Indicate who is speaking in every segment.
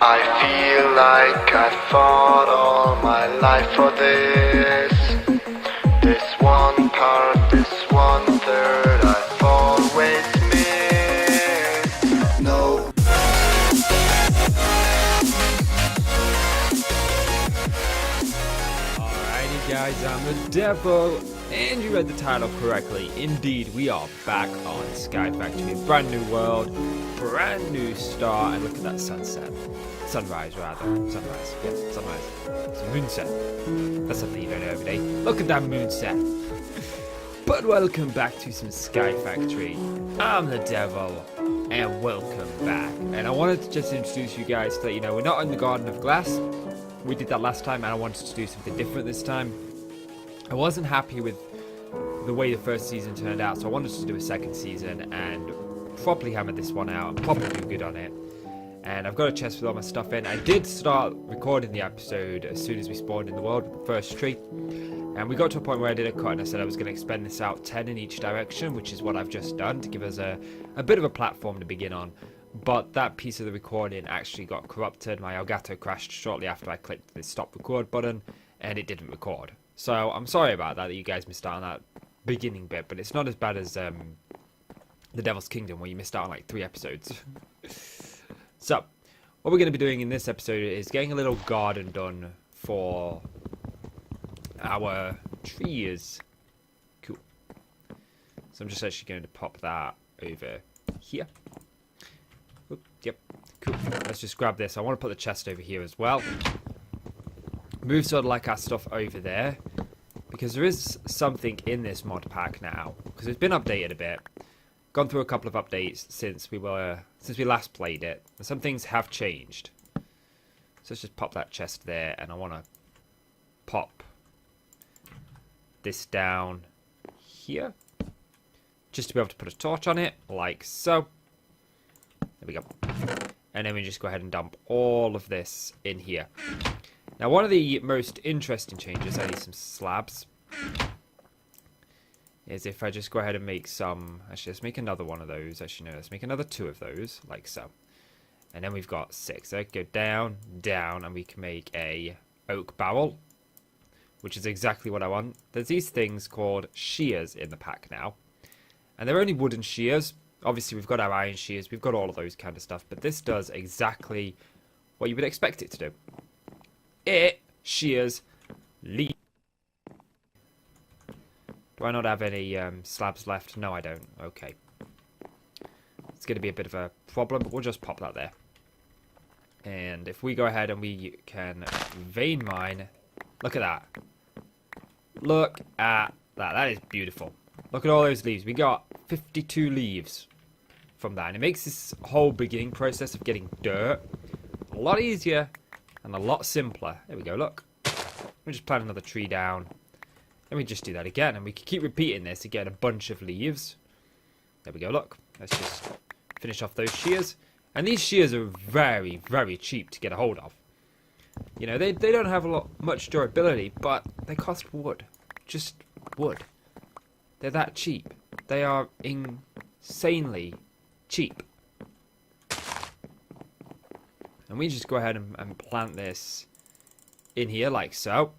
Speaker 1: I feel like I fought all my life for this. This one part, this one third, I've always missed. No.
Speaker 2: Alrighty guys, I'm the Devil, and you read the title correctly. Indeed, we are back on SkyFactory, a brand new world, brand new star, and look at that sunset. Sunrise, rather. Sunrise. Yes, sunrise. It's a moonset. That's something you don't know every day. Look at that moonset. But welcome back to some SkyFactory. I'm the Devil, and welcome back. And I wanted to just introduce you guys to let you know we're not in the Garden of Glass. We did that last time, and I wanted to do something different this time. I wasn't happy with the way the first season turned out, so I wanted to do a second season and properly hammer this one out and probably do good on it. And I've got a chest with all my stuff in. I did start recording the episode as soon as we spawned in the world with the first tree. And we got to a point where I did a cut and I said I was going to expand this out 10 in each direction, which is what I've just done to give us a bit of a platform to begin on. But that piece of the recording actually got corrupted. My Elgato crashed shortly after I clicked the stop record button and it didn't record. So I'm sorry about that you guys missed out on that beginning bit, but it's not as bad as The Devil's Kingdom where you missed out on like 3 episodes. So, what we're going to be doing in this episode is getting a little garden done for our trees. Cool. So I'm just actually going to pop that over here. Oop, yep, cool. Let's just grab this. I want to put the chest over here as well. Move sort of like our stuff over there, because there is something in this mod pack now, because it's been updated a bit. Gone through a couple of updates since we last played it, and some things have changed. So let's just pop that chest there, and I want to pop this down here, just to be able to put a torch on it, like so. There we go. And then we just go ahead and dump all of this in here. Now, one of the most interesting changes, I need some slabs, is if I just go ahead and make some... Actually, let's make another one of those. Actually, no, let's make another 2 of those, like so. And then we've got 6. So go down, down, and we can make a oak barrel, which is exactly what I want. There's these things called shears in the pack now. And they're only wooden shears. Obviously, we've got our iron shears. We've got all of those kind of stuff. But this does exactly what you would expect it to do. It shears leaves. Do I not have any slabs left? No, I don't. Okay. It's going to be a bit of a problem, but we'll just pop that there. And if we go ahead and we can vein mine, look at that. Look at that. That is beautiful. Look at all those leaves. We got 52 leaves from that. And it makes this whole beginning process of getting dirt a lot easier and a lot simpler. There we go, look. We'll just plant another tree down. And we just do that again, and we can keep repeating this to get a bunch of leaves. There we go, look. Let's just finish off those shears. And these shears are very, very cheap to get a hold of. You know, they don't have much durability, but they cost wood. Just wood. They're that cheap. They are insanely cheap. And we just go ahead and plant this in here like so.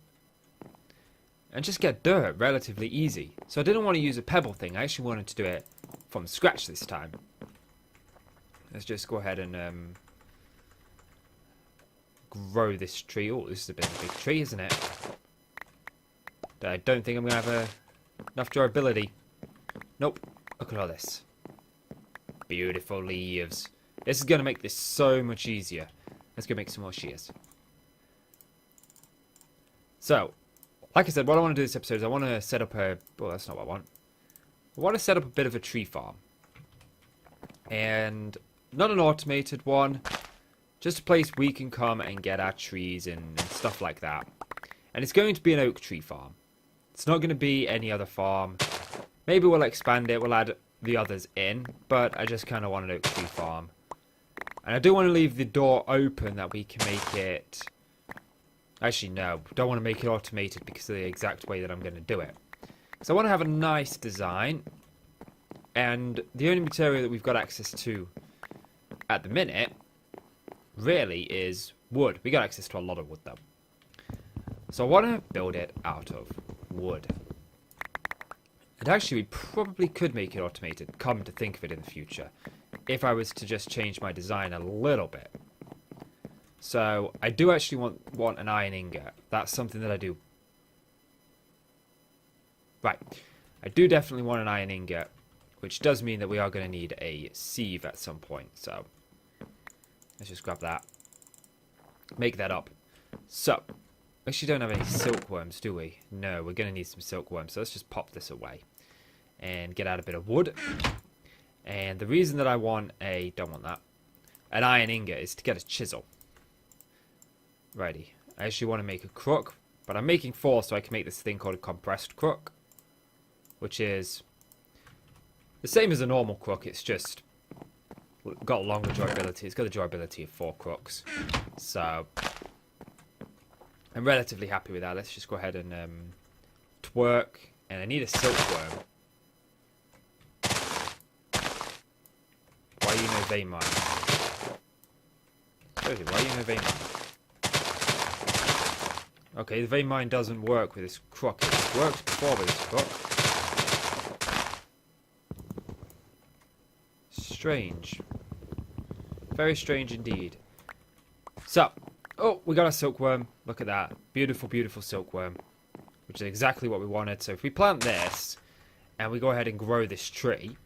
Speaker 2: And just get dirt relatively easy. So I didn't want to use a pebble thing. I actually wanted to do it from scratch this time. Let's just go ahead and grow this tree. Oh, this is a bit of a big tree, isn't it? I don't think I'm going to have enough durability. Nope. Look at all this. Beautiful leaves. This is going to make this so much easier. Let's go make some more shears. So, like I said, what I want to do this episode is I want to set up a... Oh, that's not what I want. I want to set up a bit of a tree farm. And not an automated one. Just a place we can come and get our trees and stuff like that. And it's going to be an oak tree farm. It's not going to be any other farm. Maybe we'll expand it. We'll add the others in. But I just kind of want an oak tree farm. And I do want to leave the door open that we can make it... Actually, no. Don't want to make it automated because of the exact way that I'm going to do it. So I want to have a nice design. And the only material that we've got access to at the minute really is wood. We got access to a lot of wood though. So I want to build it out of wood. And actually we probably could make it automated, come to think of it in the future, if I was to just change my design a little bit. So I do actually want an iron ingot. That's something that I do. Right. I do definitely want an iron ingot, which does mean that we are going to need a sieve at some point. So let's just grab that. Make that up. So, we actually don't have any silkworms, do we? No, we're going to need some silkworms. So let's just pop this away and get out a bit of wood. And the reason that I want don't want that, an iron ingot is to get a chisel. Righty. I actually want to make a crook, but I'm making 4 so I can make this thing called a compressed crook, which is the same as a normal crook. It's just got a longer durability. It's got the durability of 4 crooks. So I'm relatively happy with that. Let's just go ahead and twerk. And I need a silkworm. Why are you no vein mine? Seriously, why are you no vein mine? Okay, the vein mine doesn't work with this crook. It worked before with this crook. Strange. Very strange indeed. So, oh, we got a silkworm. Look at that. Beautiful, beautiful silkworm. Which is exactly what we wanted. So if we plant this, and we go ahead and grow this tree,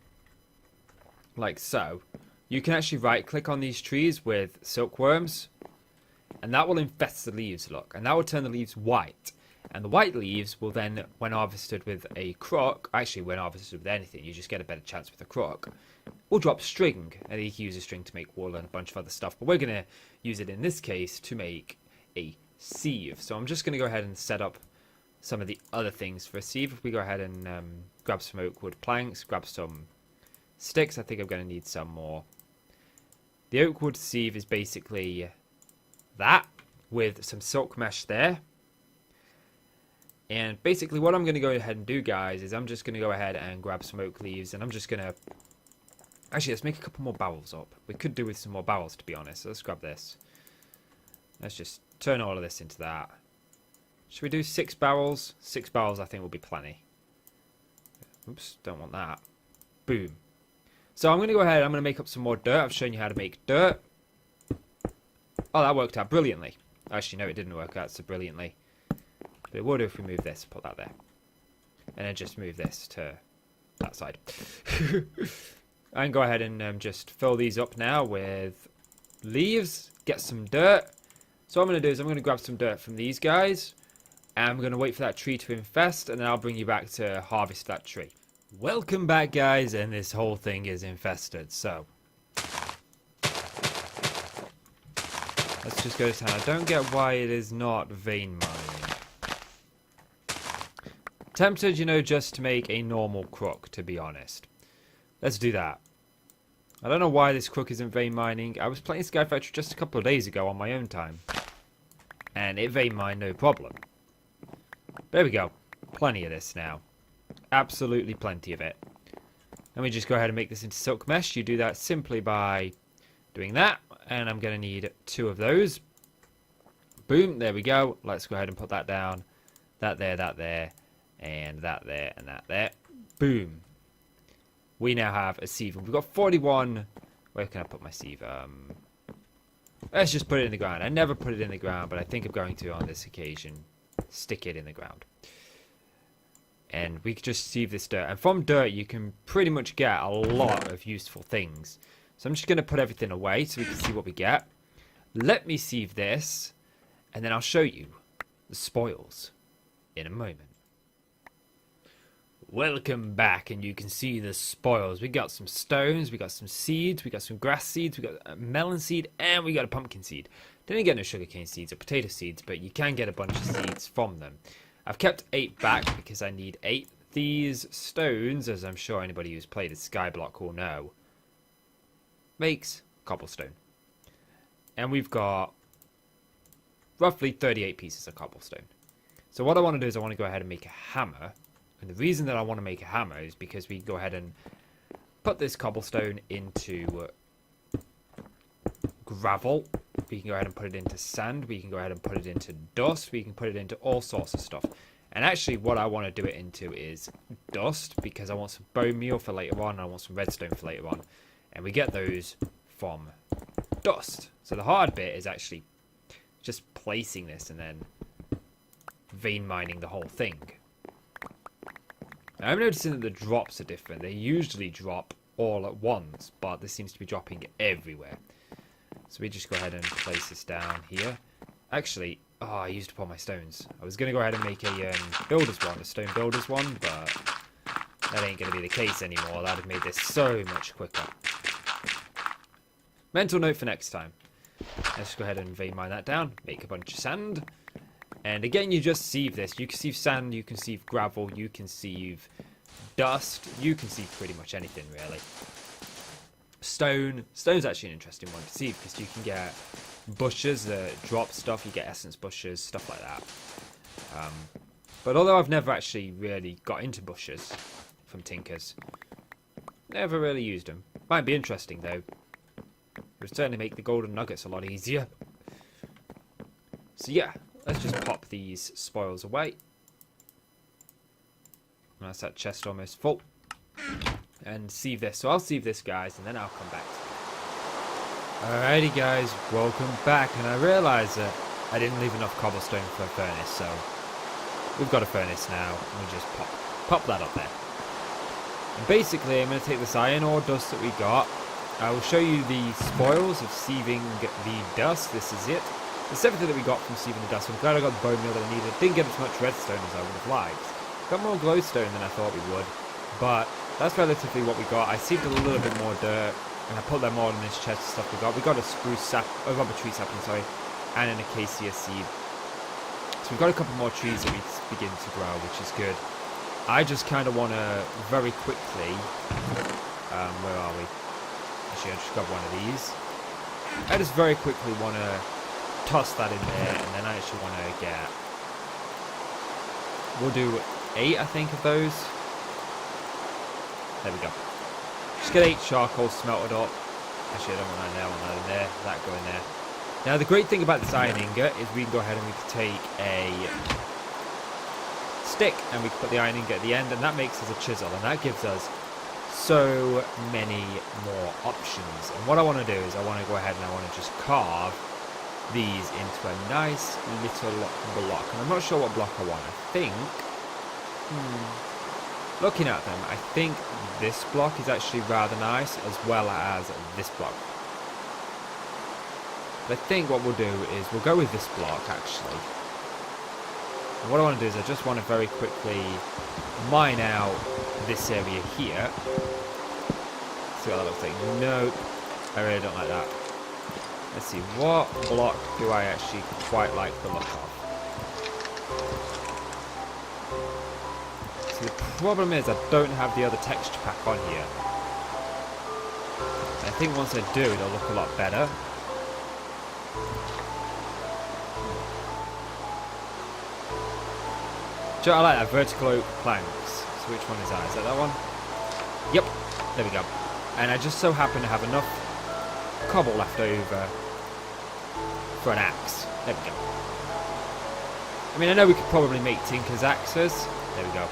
Speaker 2: like so, you can actually right-click on these trees with silkworms, and that will infest the leaves, look. And that will turn the leaves white. And the white leaves will then, when harvested with a crook, actually when harvested with anything, you just get a better chance with a crook, will drop string. And you can use a string to make wool and a bunch of other stuff. But we're going to use it in this case to make a sieve. So I'm just going to go ahead and set up some of the other things for a sieve. If we go ahead and grab some oak wood planks, grab some sticks. I think I'm going to need some more. The oak wood sieve is basically that with some silk mesh there. And basically what I'm going to go ahead and do, guys, is I'm just going to go ahead and grab some oak leaves, and I'm just going to... Actually, let's make a couple more barrels up. We could do with some more barrels, to be honest. So let's grab this. Let's just turn all of this into that. Should we do 6 barrels? 6 barrels I think will be plenty. Oops, don't want that. Boom. So I'm going to go ahead, I'm going to make up some more dirt. I've shown you how to make dirt. Oh, that worked out brilliantly. Actually, no, it didn't work out so brilliantly. But it would if we move this, put that there. And then just move this to that side. I can go ahead and just fill these up now with leaves. Get some dirt. So what I'm going to do is I'm going to grab some dirt from these guys. And I'm going to wait for that tree to infest. And then I'll bring you back to harvest that tree. Welcome back, guys. And this whole thing is infested. So let's just go to town. I don't get why it is not vein mining. Tempted, you know, just to make a normal crook, to be honest. Let's do that. I don't know why this crook isn't vein mining. I was playing SkyFactory just a couple of days ago on my own time. And it vein mined no problem. There we go. Plenty of this now. Absolutely plenty of it. Let me just go ahead and make this into silk mesh. You do that simply by doing that. And I'm going to need 2 of those. Boom. There we go. Let's go ahead and put that down. That there, that there. And that there, and that there. Boom. We now have a sieve. We've got 41. Where can I put my sieve? Let's just put it in the ground. I never put it in the ground, but I think I'm going to, on this occasion, stick it in the ground. And we can just sieve this dirt. And from dirt, you can pretty much get a lot of useful things. So I'm just going to put everything away so we can see what we get. Let me sieve this, and then I'll show you the spoils in a moment. Welcome back, and you can see the spoils. We got some stones, we got some seeds, we got some grass seeds, we got a melon seed, and we got a pumpkin seed. Didn't get no sugarcane seeds or potato seeds, but you can get a bunch of seeds from them. I've kept 8 back because I need 8. These stones, as I'm sure anybody who's played a Skyblock will know, makes cobblestone. And we've got roughly 38 pieces of cobblestone. So what I want to do is I want to go ahead and make a hammer. And the reason that I want to make a hammer is because we can go ahead and put this cobblestone into gravel. We can go ahead and put it into sand. We can go ahead and put it into dust. We can put it into all sorts of stuff. And actually, what I want to do it into is dust, because I want some bone meal for later on, and I want some redstone for later on. And we get those from dust. So the hard bit is actually just placing this and then vein mining the whole thing. Now, I'm noticing that the drops are different. They usually drop all at once, but this seems to be dropping everywhere. So we just go ahead and place this down here. Actually, I used up all my stones. I was going to go ahead and make a builder's one, a stone builder's one, but that ain't going to be the case anymore. That would have made this so much quicker. Mental note for next time. Let's go ahead and vein mine that down. Make a bunch of sand. And again, you just sieve this. You can sieve sand, you can sieve gravel, you can sieve dust. You can sieve pretty much anything, really. Stone. Stone's actually an interesting one to sieve, because you can get bushes that drop stuff. You get essence bushes, stuff like that. But although I've never actually really got into bushes from Tinkers, never really used them. Might be interesting, though. It would certainly make the golden nuggets a lot easier. So yeah, let's just pop these spoils away. That's that chest almost full. And sieve this. So I'll sieve this, guys, and then I'll come back to it. Alrighty, guys, welcome back. And I realised that I didn't leave enough cobblestone for a furnace, so we've got a furnace now. And we just pop that up there. And basically, I'm going to take this iron ore dust that we got. I will show you the spoils of sieving the dust. This is it. It's everything that we got from sieving the dust. I'm glad I got the bone meal that I needed. Didn't get as much redstone as I would have liked. Got more glowstone than I thought we would. But that's relatively what we got. I sieved a little bit more dirt, and I put them all in this chest of stuff we got. We got a spruce sap, a rubber tree sapling, sorry, and an acacia seed. So we've got a couple more trees that we begin to grow, which is good. I just kind of want to very quickly, where are we? Actually, I just got one of these. I just very quickly want to toss that in there, and then I actually want to get, we'll do 8, I think, of those. There we go. Just get 8 charcoal smelted up. Actually, I don't want that in there, I want that in there. That go in there. Now, the great thing about this iron ingot is we can go ahead and we can take a stick and we can put the iron ingot at the end, and that makes us a chisel, and that gives us so many more options. And what I want to do is I want to go ahead and I want to just carve these into a nice little block. And I'm not sure what block I want. I think, looking at them, I think this block is actually rather nice, as well as this block. But I think what we'll do is we'll go with this block, actually. And what I want to do is I just want to very quickly mine out this area here. See what that looks like. Nope, I really don't like that. Let's see, what block do I actually quite like the look of? So the problem is I don't have the other texture pack on here. I think once I do, it'll look a lot better. I like that, vertical oak planks. So which one is that? Is that one? Yep, there we go. And I just so happen to have enough cobble left over for an axe. There we go. I mean, I know we could probably make Tinker's axes. There we go.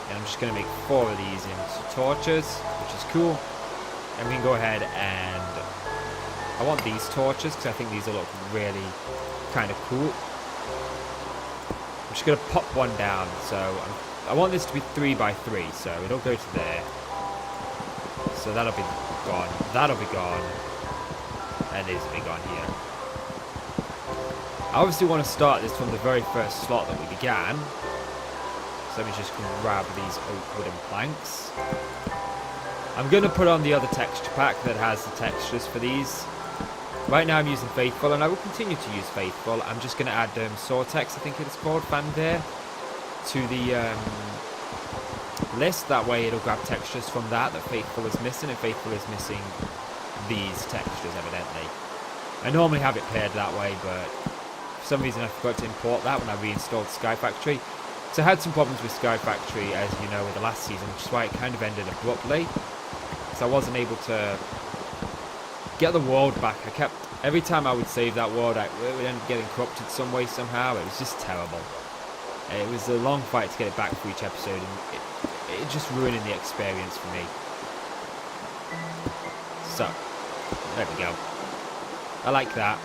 Speaker 2: And I'm just going to make 4 of these into torches, which is cool. And we can go ahead and I want these torches because I think these will look really kind of cool. I'm just going to pop one down, so I want this to be 3 by 3, so it'll go to there. So that'll be gone, that'll be gone, and these will be gone here. I obviously want to start this from the very first slot that we began. So let me just grab these oak wooden planks. I'm going to put on the other texture pack that has the textures for these. Right now I'm using Faithful, and I will continue to use Faithful. I'm just going to add Sortex, I think it's called, Fanfare, to the list. That way it'll grab textures from that Faithful is missing, and Faithful is missing these textures, evidently. I normally have it paired that way, but for some reason I forgot to import that when I reinstalled SkyFactory. So I had some problems with SkyFactory, as you know, with the last season, which is why it kind of ended abruptly. So I wasn't able to get the world back. I kept Every time I would save that world, it would end up getting corrupted some way, somehow. It was just terrible. It was a long fight to get it back for each episode, and it just ruining the experience for me. So, there we go. I like that.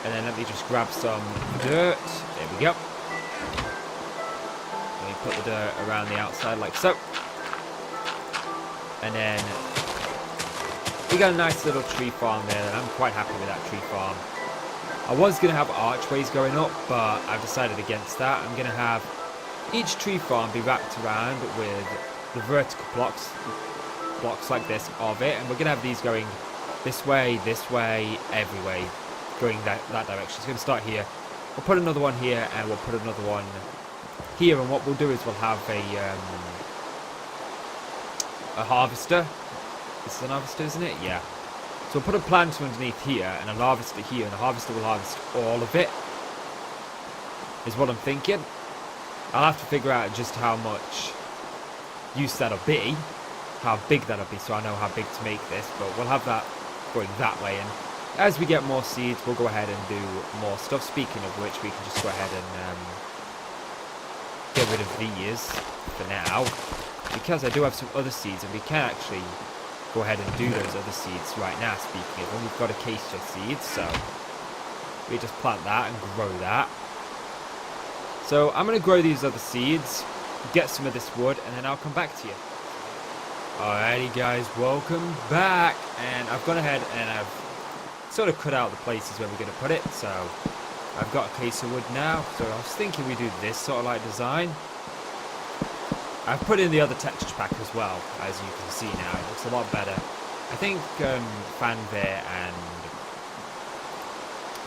Speaker 2: And then let me just grab some dirt. There we go. Let me put the dirt around the outside like so. And then we got a nice little tree farm there, and I'm quite happy with that tree farm. I was going to have archways going up, but I've decided against that. I'm going to have each tree farm be wrapped around with the vertical blocks like this of it, and we're going to have these going this way, every way, going that direction. It's going to start here. We'll put another one here, and we'll put another one here, and what we'll do is we'll have a harvester. This is an harvester, isn't it? Yeah. So we'll put a planter underneath here, and a harvester here, and the harvester will harvest all of it, is what I'm thinking. I'll have to figure out just how much use that'll be, how big that'll be, so I know how big to make this, but we'll have that going that way, and as we get more seeds, we'll go ahead and do more stuff. Speaking of which, we can just go ahead and get rid of these for now, because I do have some other seeds, and we can actually go ahead and do those other seeds right now. Speaking of them, we've got acacia seeds, so we just plant that and grow that. So I'm going to grow these other seeds, get some of this wood, and then I'll come back to you. Alrighty guys, welcome back, and I've gone ahead and I've sort of cut out the places where we're going to put it, so I've got acacia wood now, so I was thinking we do this sort of like design. I've put in the other texture pack as well, as you can see now. It looks a lot better. I think Fanfare and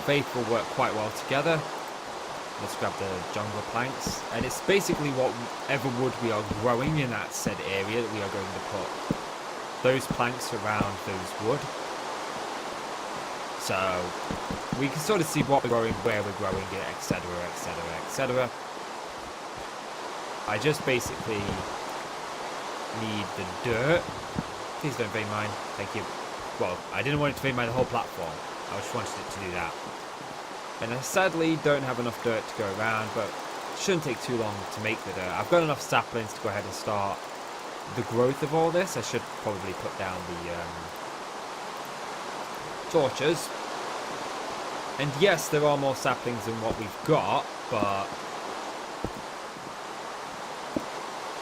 Speaker 2: Faith will work quite well together. Let's grab the jungle planks. And it's basically whatever wood we are growing in that said area that we are going to put those planks around those wood. So we can sort of see what we're growing, where we're growing it, etc, etc, etc. I just basically need the dirt. Please don't vein mine. Thank you. Well, I didn't want it to vein mine the whole platform. I just wanted it to do that. And I sadly don't have enough dirt to go around, but it shouldn't take too long to make the dirt. I've got enough saplings to go ahead and start the growth of all this. I should probably put down the torches. And yes, there are more saplings than what we've got, but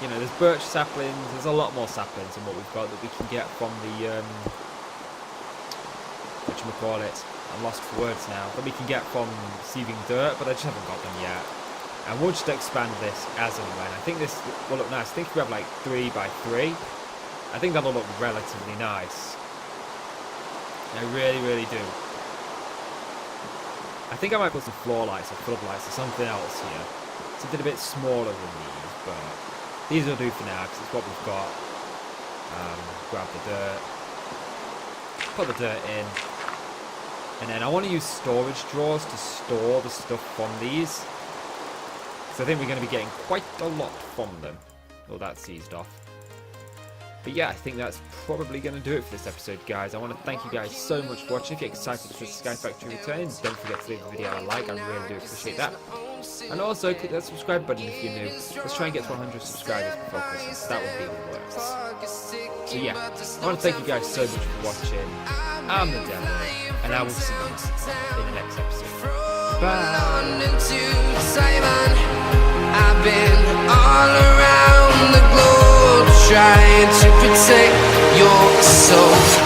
Speaker 2: you know, there's birch saplings, there's a lot more saplings than what we've got that we can get from the, whatchamacallit, I'm lost for words now, that we can get from sieving dirt, but I just haven't got them yet. And we'll just expand this as and when. I think this will look nice. I think if we have like 3 by 3, I think that'll look relatively nice. I really, really do. I think I might put some floor lights or floodlights or something else here. Something a bit smaller than these, but these will do for now, because it's what we've got. Grab the dirt. Put the dirt in. And then I want to use storage drawers to store the stuff from these. So I think we're going to be getting quite a lot from them. Oh, that's seized off. But yeah, I think that's probably going to do it for this episode, guys. I want to thank you guys so much for watching. If you're excited for SkyFactory returns, don't forget to leave the video a like. I really do appreciate that. And also, click that subscribe button if you're new. Let's try and get to 100 subscribers before Christmas. That would be the worst. So yeah, I want to thank you guys so much for watching. I'm the Devil, and I will see you in the next episode. Bye! I've been all around the globe trying to protect your soul.